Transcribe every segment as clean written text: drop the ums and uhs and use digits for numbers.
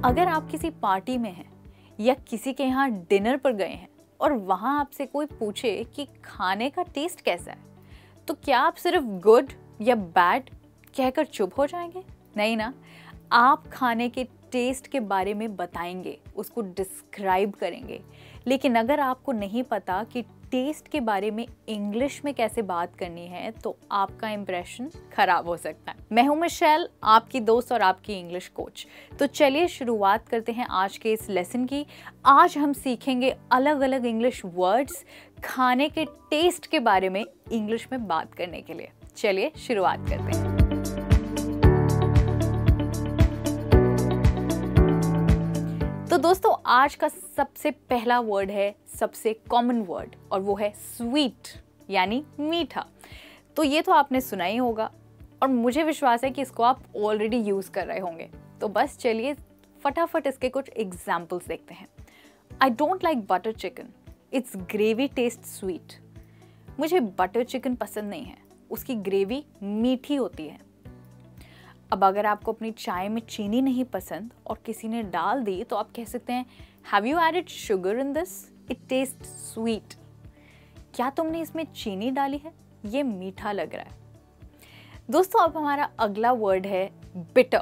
अगर आप किसी पार्टी में हैं या किसी के यहाँ डिनर पर गए हैं और वहाँ आपसे कोई पूछे कि खाने का टेस्ट कैसा है, तो क्या आप सिर्फ गुड या बैड कहकर चुप हो जाएंगे? नहीं ना, आप खाने के टेस्ट के बारे में बताएंगे, उसको डिस्क्राइब करेंगे। लेकिन अगर आपको नहीं पता कि टेस्ट के बारे में इंग्लिश में कैसे बात करनी है, तो आपका इंप्रेशन खराब हो सकता है। मैं हूं मिशेल, आपकी दोस्त और आपकी इंग्लिश कोच। तो चलिए शुरुआत करते हैं आज के इस लेसन की। आज हम सीखेंगे अलग अलग इंग्लिश वर्ड्स खाने के टेस्ट के बारे में इंग्लिश में बात करने के लिए। चलिए शुरुआत करते हैं। तो दोस्तों, आज का सबसे पहला वर्ड है सबसे कॉमन वर्ड, और वो है स्वीट यानी मीठा। तो ये तो आपने सुना ही होगा और मुझे विश्वास है कि इसको आप ऑलरेडी यूज़ कर रहे होंगे। तो बस चलिए फटाफट इसके कुछ एग्जाम्पल्स देखते हैं। I don't like butter chicken, it's gravy taste sweet. मुझे बटर चिकन पसंद नहीं है, उसकी ग्रेवी मीठी होती है। अब अगर आपको अपनी चाय में चीनी नहीं पसंद और किसी ने डाल दी, तो आप कह सकते हैं have you added sugar in this, it taste sweet. क्या तुमने इसमें चीनी डाली है, ये मीठा लग रहा है। दोस्तों, अब हमारा अगला वर्ड है बिटर।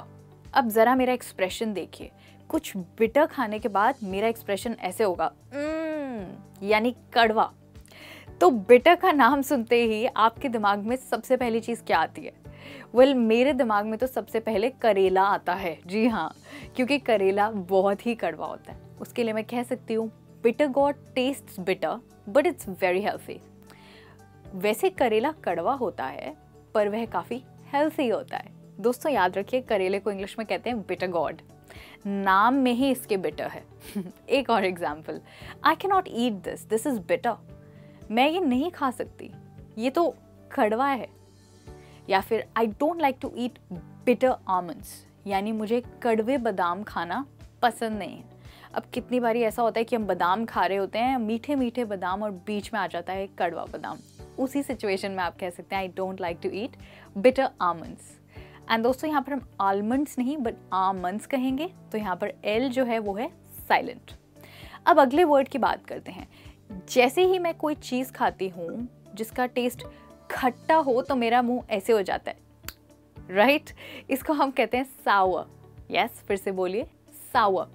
अब जरा मेरा एक्सप्रेशन देखिए, कुछ बिटर खाने के बाद मेरा एक्सप्रेशन ऐसे होगा, यानी कड़वा। तो बिटर का नाम सुनते ही आपके दिमाग में सबसे पहली चीज क्या आती है? मेरे दिमाग में तो सबसे पहले करेला आता है। जी हाँ, क्योंकि करेला बहुत ही कड़वा होता है। उसके लिए मैं कह सकती हूँ bitter gourd tests bitter but it's very healthy. वैसे करेला कड़वा होता है पर वह काफ़ी हेल्थी होता है। दोस्तों याद रखिए, करेले को इंग्लिश में कहते हैं बिटर गॉड, नाम में ही इसके बिटर है। एक और example, I can not eat this, this is bitter. मैं ये नहीं खा सकती, ये तो कड़वा है। या फिर I don't like to eat bitter almonds, यानी मुझे कड़वे बादाम खाना पसंद नहीं है। अब कितनी बारी ऐसा होता है कि हम बादाम खा रहे होते हैं, मीठे मीठे बादाम, और बीच में आ जाता है कड़वा बादाम। उसी सिचुएशन में आप कह सकते हैं I don't like to eat bitter almonds. And दोस्तों, यहाँ पर हम आलमंड्स नहीं बट आमंड्स कहेंगे, तो यहाँ पर एल जो है वो है साइलेंट। अब अगले वर्ड की बात करते हैं। जैसे ही मैं कोई चीज़ खाती हूँ जिसका टेस्ट खट्टा हो, तो मेरा मुंह ऐसे हो जाता है, राइट? इसको हम कहते हैं सावर। यस, फिर से बोलिए सावर।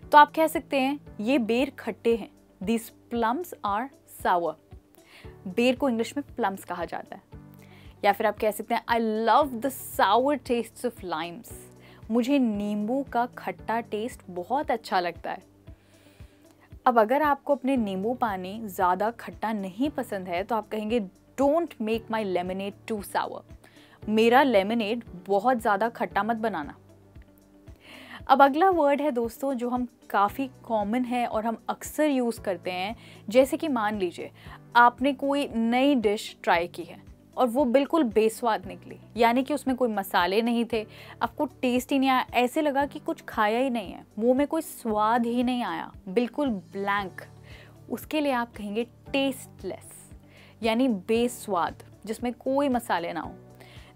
तो आप कह सकते हैं ये बेर खट्टे हैं, दिस प्लम्स आर सावर। बेर को इंग्लिश में प्लम्स कहा जाता है। या फिर आप कह सकते हैं I love the sour taste of limes, मुझे नींबू का खट्टा टेस्ट बहुत अच्छा लगता है। अब अगर आपको अपने नींबू पानी ज़्यादा खट्टा नहीं पसंद है, तो आप कहेंगे don't make my lemonade too sour, मेरा लेमनेड बहुत ज़्यादा खट्टा मत बनाना। अब अगला वर्ड है दोस्तों जो हम काफ़ी कॉमन है और हम अक्सर यूज़ करते हैं। जैसे कि मान लीजिए आपने कोई नई डिश ट्राई की है और वो बिल्कुल बेस्वाद निकली, यानी कि उसमें कोई मसाले नहीं थे, आपको टेस्ट ही नहीं आया, ऐसे लगा कि कुछ खाया ही नहीं है, मुंह में कोई स्वाद ही नहीं आया, बिल्कुल ब्लैंक। उसके लिए आप कहेंगे टेस्टलेस, यानी बेस्वाद, जिसमें कोई मसाले ना हो।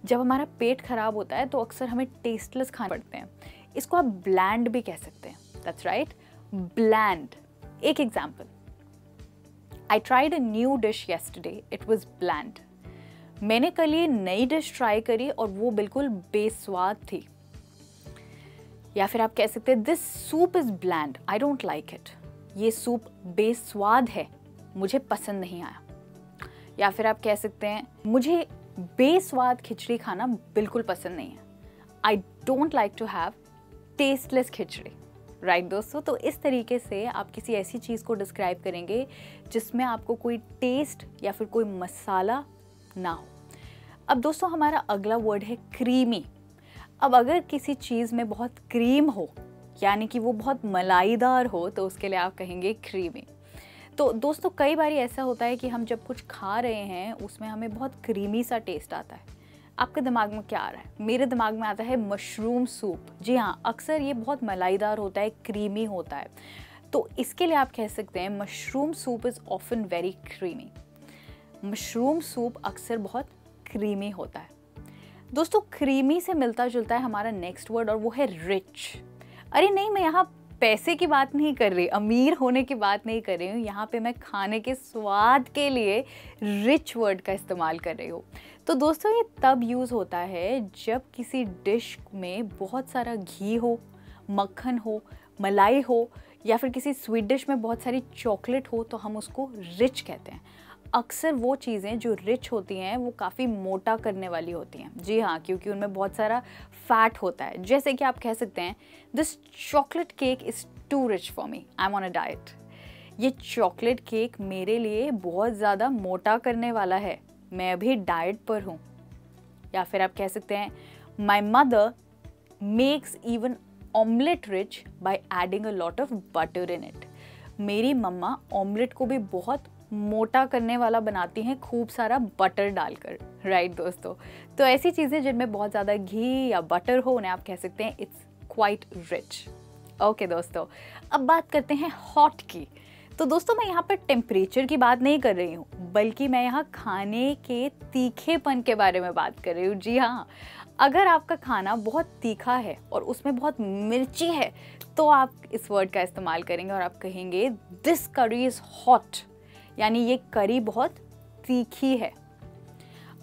जब हमारा पेट खराब होता है तो अक्सर हमें टेस्टलेस खाने पड़ते हैं। इसको आप ब्लैंड भी कह सकते हैं। That's right, bland. एक example, I tried a new dish yesterday, it was bland. मैंने कल ये नई डिश ट्राई करी और वो बिल्कुल बेस्वाद थी। या फिर आप कह सकते हैं this soup is bland, I don't like it, ये सूप बेस्वाद है, मुझे पसंद नहीं आया। या फिर आप कह सकते हैं मुझे बेस्वाद खिचड़ी खाना बिल्कुल पसंद नहीं है, I don't like to have tasteless khichdi. Right दोस्तों, तो इस तरीके से आप किसी ऐसी चीज़ को डिस्क्राइब करेंगे जिसमें आपको कोई टेस्ट या फिर कोई मसाला ना हो। अब दोस्तों, हमारा अगला वर्ड है क्रीमी। अब अगर किसी चीज़ में बहुत क्रीम हो, यानी कि वो बहुत मलाईदार हो, तो उसके लिए आप कहेंगे क्रीमी। तो दोस्तों, कई बार ऐसा होता है कि हम जब कुछ खा रहे हैं उसमें हमें बहुत क्रीमी सा टेस्ट आता है। आपके दिमाग में क्या आ रहा है? मेरे दिमाग में आता है मशरूम सूप। जी हाँ, अक्सर ये बहुत मलाईदार होता है, क्रीमी होता है। तो इसके लिए आप कह सकते हैं mushroom soup is often very creamy. Mushroom soup अक्सर बहुत क्रीमी होता है। दोस्तों, क्रीमी से मिलता जुलता है हमारा नेक्स्ट वर्ड, और वो है रिच। अरे नहीं, मैं यहाँ पैसे की बात नहीं कर रही, अमीर होने की बात नहीं कर रही हूँ, यहाँ पे मैं खाने के स्वाद के लिए रिच वर्ड का इस्तेमाल कर रही हूँ। तो दोस्तों ये तब यूज़ होता है जब किसी डिश में बहुत सारा घी हो, मक्खन हो, मलाई हो, या फिर किसी स्वीट डिश में बहुत सारी चॉकलेट हो, तो हम उसको रिच कहते हैं। अक्सर वो चीज़ें जो रिच होती हैं वो काफ़ी मोटा करने वाली होती हैं। जी हाँ, क्योंकि उनमें बहुत सारा फैट होता है। जैसे कि आप कह सकते हैं this chocolate cake is too rich for me, I am on a diet. ये चॉकलेट केक मेरे लिए बहुत ज़्यादा मोटा करने वाला है, मैं अभी डाइट पर हूँ। या फिर आप कह सकते हैं my mother makes even omelette rich by adding a lot of butter in it. मेरी मम्मा ऑमलेट को भी बहुत मोटा करने वाला बनाती हैं खूब सारा बटर डालकर। राइट दोस्तों, तो ऐसी चीज़ें जिनमें बहुत ज़्यादा घी या बटर हो उन्हें आप कह सकते हैं इट्स क्वाइट रिच। ओके दोस्तों, अब बात करते हैं हॉट की। तो दोस्तों मैं यहाँ पर टेम्परेचर की बात नहीं कर रही हूँ, बल्कि मैं यहाँ खाने के तीखेपन के बारे में बात कर रही हूँ। जी हाँ, अगर आपका खाना बहुत तीखा है और उसमें बहुत मिर्ची है तो आप इस वर्ड का इस्तेमाल करेंगे और आप कहेंगे दिस करी इज़ हॉट, यानी ये करी बहुत तीखी है।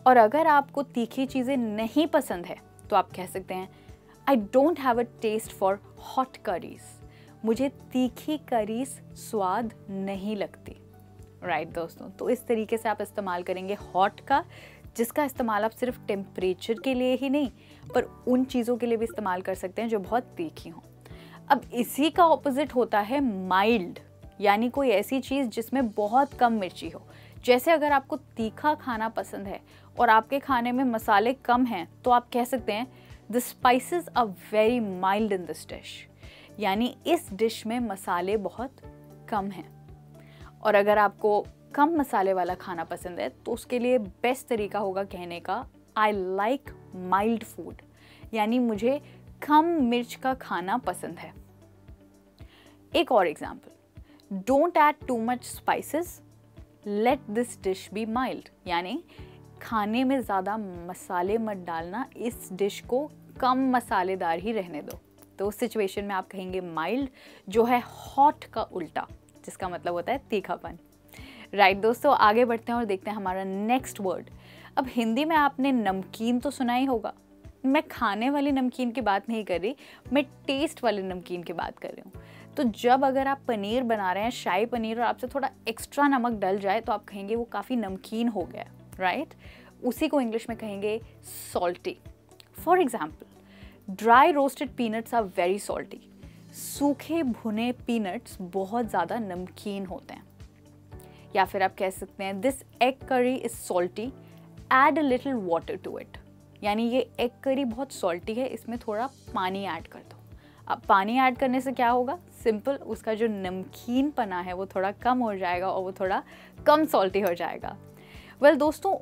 और अगर आपको तीखी चीज़ें नहीं पसंद है तो आप कह सकते हैं I don't have a taste for hot curries, मुझे तीखी करीज स्वाद नहीं लगती। राइट दोस्तों, तो इस तरीके से आप इस्तेमाल करेंगे हॉट का, जिसका इस्तेमाल आप सिर्फ टेम्परेचर के लिए ही नहीं पर उन चीज़ों के लिए भी इस्तेमाल कर सकते हैं जो बहुत तीखी हों। अब इसी का ऑपोजिट होता है माइल्ड, यानी कोई ऐसी चीज़ जिसमें बहुत कम मिर्ची हो। जैसे अगर आपको तीखा खाना पसंद है और आपके खाने में मसाले कम हैं तो आप कह सकते हैं the spices are very mild in this dish, यानी इस डिश में मसाले बहुत कम हैं। और अगर आपको कम मसाले वाला खाना पसंद है तो उसके लिए बेस्ट तरीका होगा कहने का आई लाइक माइल्ड फूड, यानी मुझे कम मिर्च का खाना पसंद है। एक और example, don't add too much spices, let this dish be mild, यानी खाने में ज़्यादा मसाले मत डालना, इस डिश को कम मसालेदार ही रहने दो। तो उस सिचुएशन में आप कहेंगे माइल्ड, जो है हॉट का उल्टा, जिसका मतलब होता है तीखापन। राइट दोस्तों, आगे बढ़ते हैं और देखते हैं हमारा नेक्स्ट वर्ड। अब हिंदी में आपने नमकीन तो सुना ही होगा। मैं खाने वाली नमकीन की बात नहीं कर रही, मैं टेस्ट वाली नमकीन की बात कर रही हूँ। तो जब अगर आप पनीर बना रहे हैं, शाही पनीर, और आपसे थोड़ा एक्स्ट्रा नमक डल जाए तो आप कहेंगे वो काफ़ी नमकीन हो गया। राइट, उसी को इंग्लिश में कहेंगे salty. For example, dry roasted peanuts are very salty. सूखे भुने पीनट्स बहुत ज़्यादा नमकीन होते हैं। या फिर आप कह सकते हैं this egg curry is salty, add a little water to it, यानी ये एग करी बहुत सॉल्टी है, इसमें थोड़ा पानी ऐड कर दो। अब पानी ऐड करने से क्या होगा, सिंपल, उसका जो नमकीन पना है वो थोड़ा कम हो जाएगा और वो थोड़ा कम सॉल्टी हो जाएगा। वेल दोस्तों,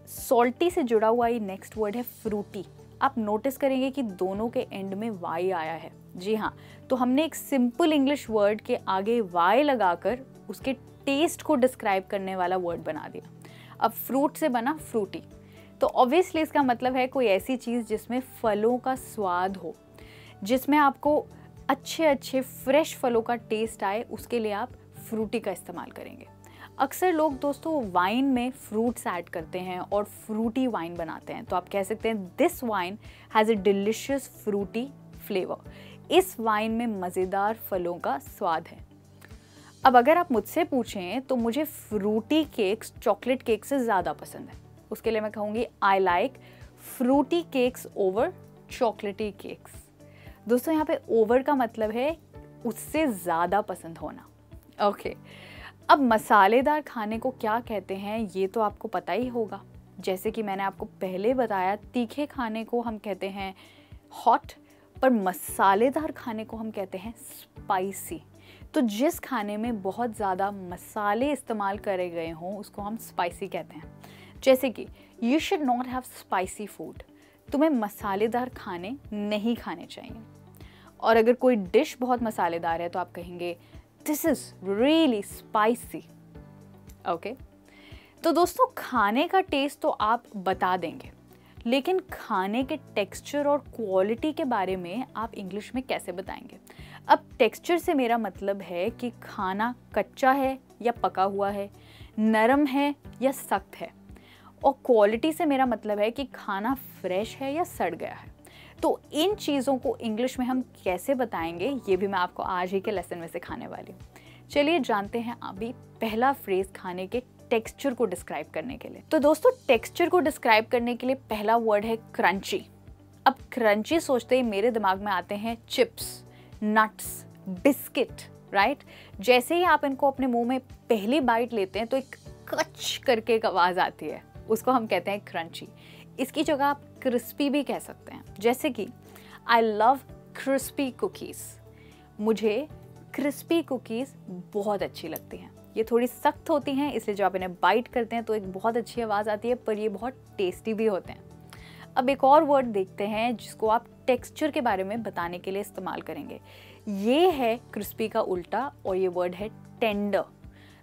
सॉल्टी से जुड़ा हुआ ये नेक्स्ट वर्ड है फ्रूटी। आप नोटिस करेंगे कि दोनों के एंड में वाई आया है। जी हाँ, तो हमने एक सिंपल इंग्लिश वर्ड के आगे वाई लगाकर उसके टेस्ट को डिस्क्राइब करने वाला वर्ड बना दिया। अब फ्रूट से बना फ्रूटी, तो ऑब्वियसली इसका मतलब है कोई ऐसी चीज़ जिसमें फलों का स्वाद हो, जिसमें आपको अच्छे अच्छे फ्रेश फलों का टेस्ट आए, उसके लिए आप फ्रूटी का इस्तेमाल करेंगे। अक्सर लोग दोस्तों वाइन में फ्रूट्स ऐड करते हैं और फ्रूटी वाइन बनाते हैं, तो आप कह सकते हैं this wine has a delicious fruity flavour. इस वाइन में मज़ेदार फलों का स्वाद है। अब अगर आप मुझसे पूछें तो मुझे फ्रूटी केक्स चॉकलेट केक से ज़्यादा पसंद है, उसके लिए मैं कहूँगी I like fruity cakes over chocolatey cakes. दोस्तों यहाँ पे ओवर का मतलब है उससे ज़्यादा पसंद होना। ओके, अब मसालेदार खाने को क्या कहते हैं ये तो आपको पता ही होगा। जैसे कि मैंने आपको पहले बताया, तीखे खाने को हम कहते हैं हॉट, पर मसालेदार खाने को हम कहते हैं स्पाइसी। तो जिस खाने में बहुत ज़्यादा मसाले इस्तेमाल करे गए हों उसको हम स्पाइसी कहते हैं। जैसे कि you should not have spicy food, तुम्हें मसालेदार खाने नहीं खाने चाहिए। और अगर कोई डिश बहुत मसालेदार है तो आप कहेंगे this is really spicy. Okay, तो दोस्तों खाने का टेस्ट तो आप बता देंगे, लेकिन खाने के टेक्सचर और क्वालिटी के बारे में आप इंग्लिश में कैसे बताएंगे? अब टेक्सचर से मेरा मतलब है कि खाना कच्चा है या पका हुआ है, नरम है या सख्त है। और क्वालिटी से मेरा मतलब है कि खाना फ्रेश है या सड़ गया है। तो इन चीज़ों को इंग्लिश में हम कैसे बताएंगे, ये भी मैं आपको आज ही के लेसन में सिखाने वाली हूँ। चलिए जानते हैं अभी पहला फ्रेज खाने के टेक्सचर को डिस्क्राइब करने के लिए। तो दोस्तों, टेक्सचर को डिस्क्राइब करने के लिए पहला वर्ड है क्रंची। अब क्रंची सोचते ही मेरे दिमाग में आते हैं चिप्स, नट्स, बिस्किट, राइट। जैसे ही आप इनको अपने मुंह में पहली बाइट लेते हैं तो एक कच करके एक आवाज़ आती है, उसको हम कहते हैं क्रंची। इसकी जगह आप क्रिस्पी भी कह सकते हैं, जैसे कि आई लव क्रिस्पी कुकीज़। मुझे क्रिस्पी कुकीज़ बहुत अच्छी लगती हैं। ये थोड़ी सख्त होती हैं, इसलिए जब आप इन्हें बाइट करते हैं तो एक बहुत अच्छी आवाज़ आती है, पर ये बहुत टेस्टी भी होते हैं। अब एक और वर्ड देखते हैं जिसको आप टेक्सचर के बारे में बताने के लिए इस्तेमाल करेंगे। ये है क्रिस्पी का उल्टा और ये वर्ड है टेंडर।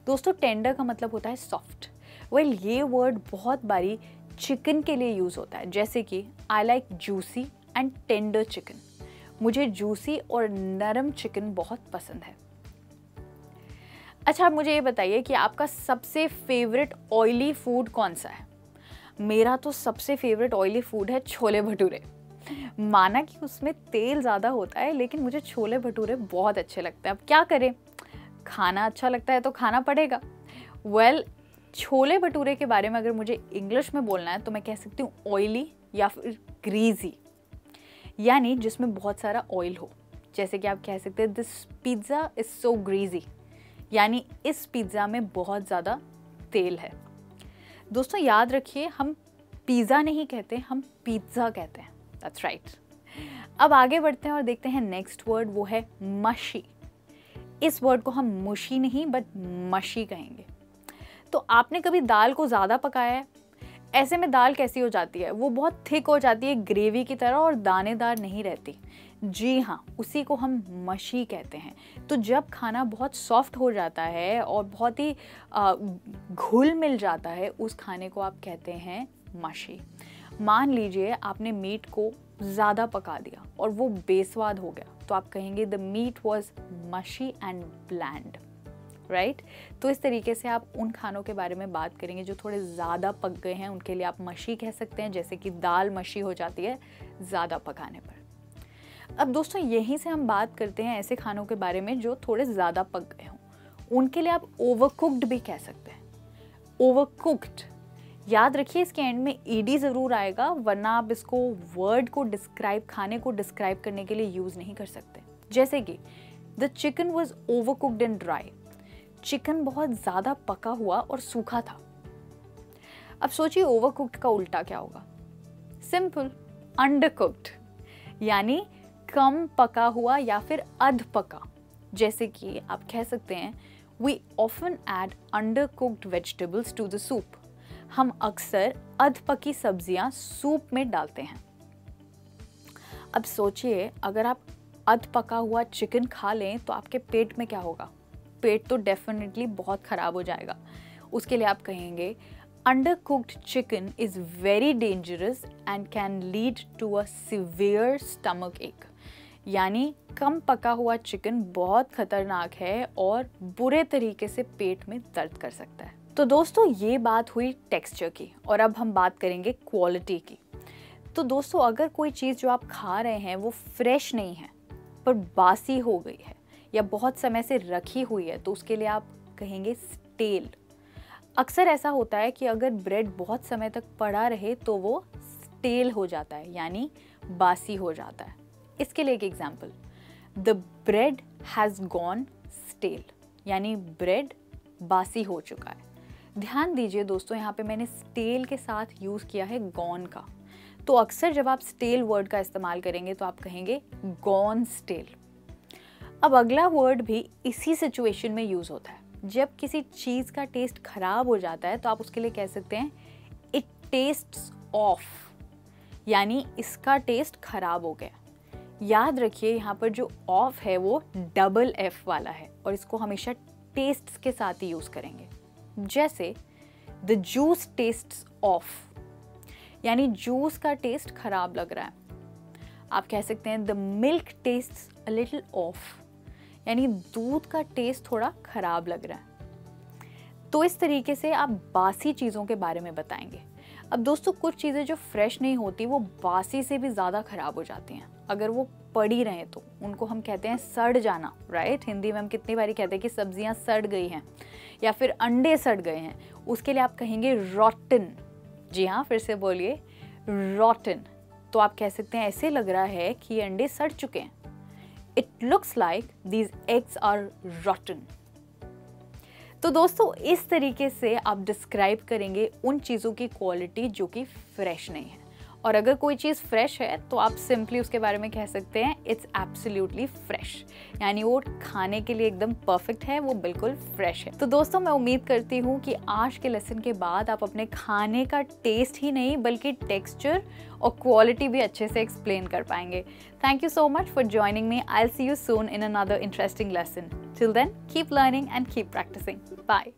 दोस्तों, टेंडर का मतलब होता है सॉफ्ट। ये वर्ड बहुत बारी चिकन के लिए यूज़ होता है, जैसे कि I like juicy and tender chicken. मुझे जूसी और नरम चिकन बहुत पसंद है। अच्छा, मुझे ये बताइए कि आपका सबसे फेवरेट ऑयली फूड कौन सा है? मेरा तो सबसे फेवरेट ऑयली फूड है छोले भटूरे। माना कि उसमें तेल ज़्यादा होता है, लेकिन मुझे छोले भटूरे बहुत अच्छे लगते हैं। अब क्या करें, खाना अच्छा लगता है तो खाना पड़ेगा। छोले भटूरे के बारे में अगर मुझे इंग्लिश में बोलना है तो मैं कह सकती हूँ ऑयली या फिर ग्रीजी, यानी जिसमें बहुत सारा ऑयल हो। जैसे कि आप कह सकते हैं this pizza is so greasy, यानी इस पिज़्ज़ा में बहुत ज़्यादा तेल है। दोस्तों, याद रखिए, हम पिज़्ज़ा नहीं कहते, हम पिज़्ज़ा कहते हैं। That's right. अब आगे बढ़ते हैं और देखते हैं नेक्स्ट वर्ड, वो है मशी। इस वर्ड को हम मुशी नहीं बट मशी कहेंगे। तो आपने कभी दाल को ज़्यादा पकाया है? ऐसे में दाल कैसी हो जाती है? वो बहुत थिक हो जाती है, ग्रेवी की तरह, और दानेदार नहीं रहती। जी हाँ, उसी को हम मशी कहते हैं। तो जब खाना बहुत सॉफ्ट हो जाता है और बहुत ही घुल मिल जाता है, उस खाने को आप कहते हैं मशी। मान लीजिए आपने मीट को ज़्यादा पका दिया और वो बेस्वाद हो गया, तो आप कहेंगे द मीट वॉज मशी एंड ब्लैंड, राइट। तो इस तरीके से आप उन खानों के बारे में बात करेंगे जो थोड़े ज़्यादा पक गए हैं, उनके लिए आप मशी कह सकते हैं, जैसे कि दाल मशी हो जाती है ज़्यादा पकाने पर। अब दोस्तों, यहीं से हम बात करते हैं ऐसे खानों के बारे में जो थोड़े ज़्यादा पक गए हों। उनके लिए आप ओवरकुक्ड भी कह सकते हैं। ओवरकुक्ड, याद रखिए इसके एंड में ईडी ज़रूर आएगा, वरना आप इसको वर्ड को डिस्क्राइब, खाने को डिस्क्राइब करने के लिए यूज़ नहीं कर सकते। जैसे कि the chicken was ओवरकुक्ड and dry. Chicken बहुत ज़्यादा पका हुआ और सूखा था। अब सोचिए ओवरकुक्ड का उल्टा क्या होगा? सिंपल, अंडरकुक्ड, यानी कम पका हुआ या फिर अध पका। जैसे कि आप कह सकते हैं we often add undercooked vegetables to the soup. हम अक्सर अध पकी सब्जियां सूप में डालते हैं। अब सोचिए अगर आप अध पका हुआ चिकन खा लें तो आपके पेट में क्या होगा? पेट तो डेफिनेटली बहुत ख़राब हो जाएगा। उसके लिए आप कहेंगे undercooked chicken is very dangerous and can lead to a severe stomach ache, यानी कम पका हुआ चिकन बहुत खतरनाक है और बुरे तरीके से पेट में दर्द कर सकता है। तो दोस्तों, ये बात हुई टेक्सचर की, और अब हम बात करेंगे क्वालिटी की। तो दोस्तों, अगर कोई चीज़ जो आप खा रहे हैं वो फ्रेश नहीं है पर बासी हो गई है या बहुत समय से रखी हुई है, तो उसके लिए आप कहेंगे स्टेल। अक्सर ऐसा होता है कि अगर ब्रेड बहुत समय तक पड़ा रहे तो वो स्टेल हो जाता है, यानी बासी हो जाता है। इसके लिए एक example, the bread has gone stale, यानी ब्रेड बासी हो चुका है। ध्यान दीजिए दोस्तों, यहाँ पे मैंने स्टेल के साथ यूज़ किया है गॉन का। तो अक्सर जब आप स्टेल वर्ड का इस्तेमाल करेंगे तो आप कहेंगे गॉन स्टेल। अब अगला वर्ड भी इसी सिचुएशन में यूज़ होता है। जब किसी चीज़ का टेस्ट खराब हो जाता है तो आप उसके लिए कह सकते हैं इट टेस्ट्स ऑफ, यानी इसका टेस्ट खराब हो गया। याद रखिए यहाँ पर जो ऑफ है वो डबल एफ वाला है और इसको हमेशा टेस्ट्स के साथ ही यूज़ करेंगे। जैसे द जूस टेस्ट्स ऑफ, यानी जूस का टेस्ट खराब लग रहा है। आप कह सकते हैं the milk tests a little of, यानी दूध का टेस्ट थोड़ा खराब लग रहा है। तो इस तरीके से आप बासी चीज़ों के बारे में बताएंगे। अब दोस्तों कुछ चीज़ें जो फ्रेश नहीं होती वो बासी से भी ज़्यादा ख़राब हो जाती हैं अगर वो पड़ी रहें तो। उनको हम कहते हैं सड़ जाना, राइट। हिंदी में हम कितनी बारी कहते हैं कि सब्जियां सड़ गई हैं या फिर अंडे सड़ गए हैं, उसके लिए आप कहेंगे रॉटन। जी हाँ, फिर से बोलिए रॉटन। तो आप कह सकते हैं ऐसे लग रहा है कि ये अंडे सड़ चुके हैं। It looks like these eggs are rotten. तो दोस्तों इस तरीके से आप डिस्क्राइब करेंगे उन चीज़ों की क्वालिटी जो कि फ्रेश नहीं है। और अगर कोई चीज़ फ्रेश है तो आप सिंपली उसके बारे में कह सकते हैं इट्स एब्सोल्युटली फ्रेश, यानी वो खाने के लिए एकदम परफेक्ट है, वो बिल्कुल फ्रेश है। तो दोस्तों मैं उम्मीद करती हूँ कि आज के लेसन के बाद आप अपने खाने का टेस्ट ही नहीं बल्कि टेक्सचर और क्वालिटी भी अच्छे से एक्सप्लेन कर पाएंगे। Thank you so much for joining me. I will see you soon in another interesting lesson. Till then keep learning and keep practising. Bye.